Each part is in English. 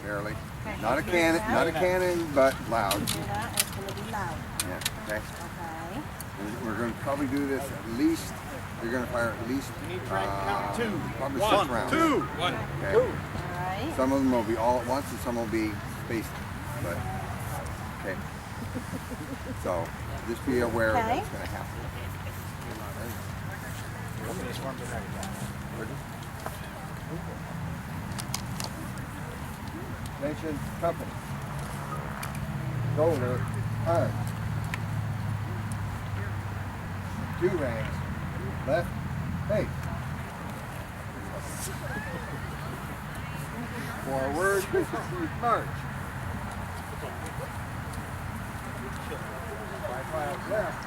Barely. Okay. Not a cannon, but loud. Hear that? It's going to be loud. Yeah. Okay. Okay. And we're going to probably do this at least. You're going to fire at least probably 6 rounds. Okay. All right. Some of them will be all at once, and some will be spaced. But okay. So just be aware of what's going to happen. Mention company. Shoulder, arm. 2 ranks. Left, face. Forward, march. 5 miles left.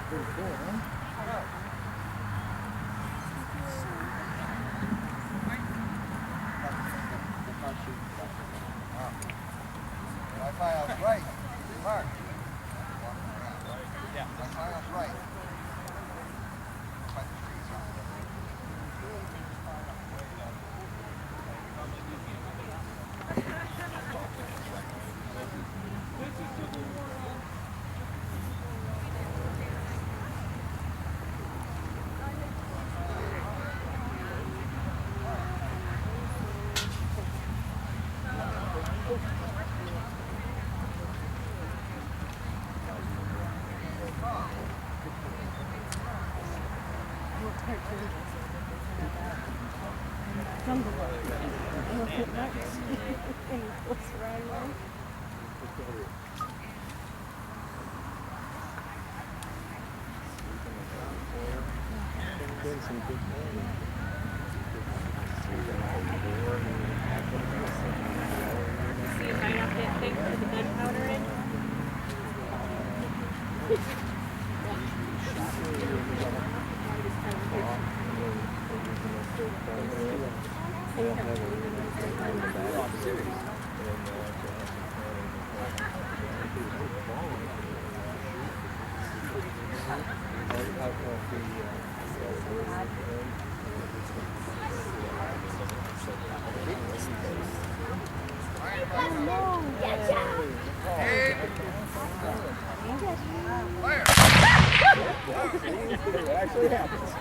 Pretty cool, huh? Miles right, mark. 5 miles right. Jungle book. Look at next. What's around there? See if I got that thing with the gunpowder in. It actually happens. I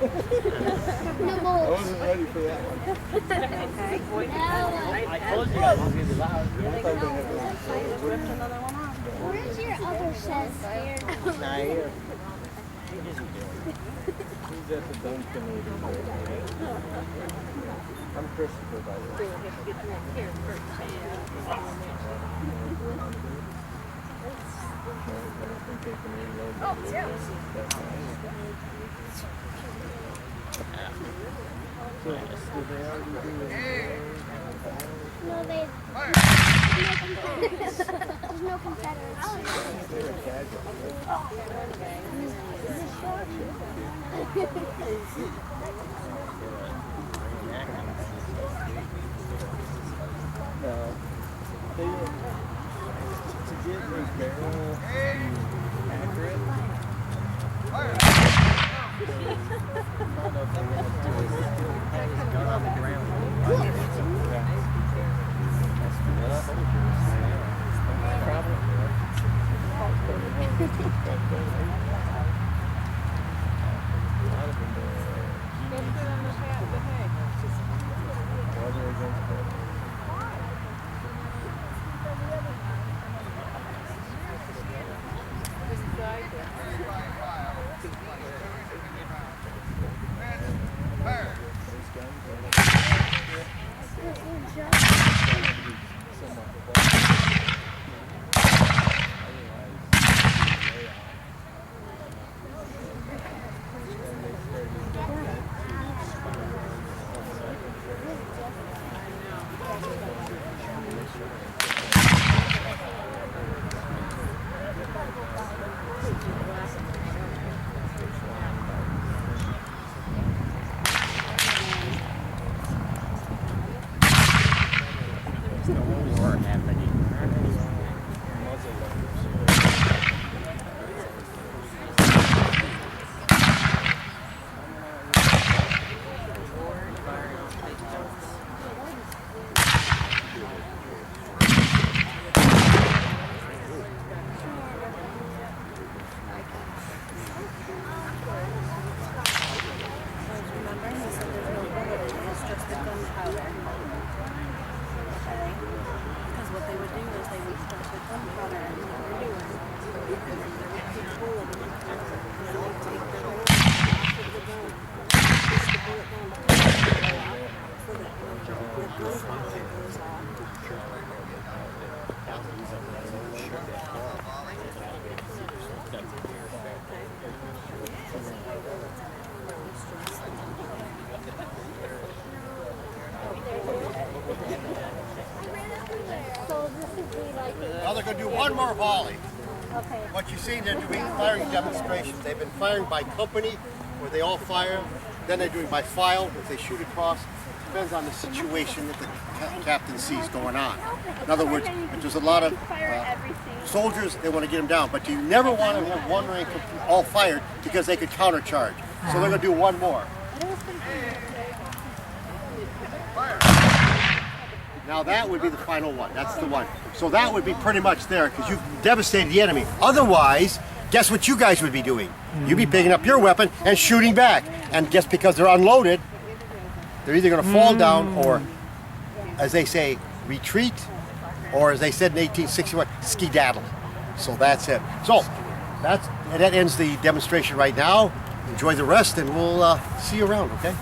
wasn't ready for that one. I told you I was going to be loud. Where's your other set? Not here. He's at the Duncan meeting. I'm Christopher, by the way. Oh, yeah. No, there's no Confederates. To get his barrel accurate, gun on the ground. he said there's no bullet in it, it's just the gunpowder. Okay? Because what they would do is they would put the gunpowder into what they're doing. And then they would put a bullet in it. And then they'd take the whole off of the gun, push the bullet down to push the bullet out, so that when the gunpowder goes off, So this would be like Now they're going to do one more volley. okay. What you see, they're doing firing demonstrations. They've been firing by company, where they all fire. Then they're doing by file, if they shoot across. Depends on the situation that the captain sees going on. In other words, if there's a lot of soldiers, they want to get them down. But you never want to have one rank all fired because they could countercharge. So they're going to do one more. Now that would be the final one. That's the one. So that would be pretty much there because you've devastated the enemy. Otherwise, guess what you guys would be doing? You'd be picking up your weapon and shooting back. And just because they're unloaded, they're either going to fall down or, as they say, retreat, or as they said in 1861, skedaddle. So that's it. So that ends the demonstration right now. Enjoy the rest, and we'll see you around, okay?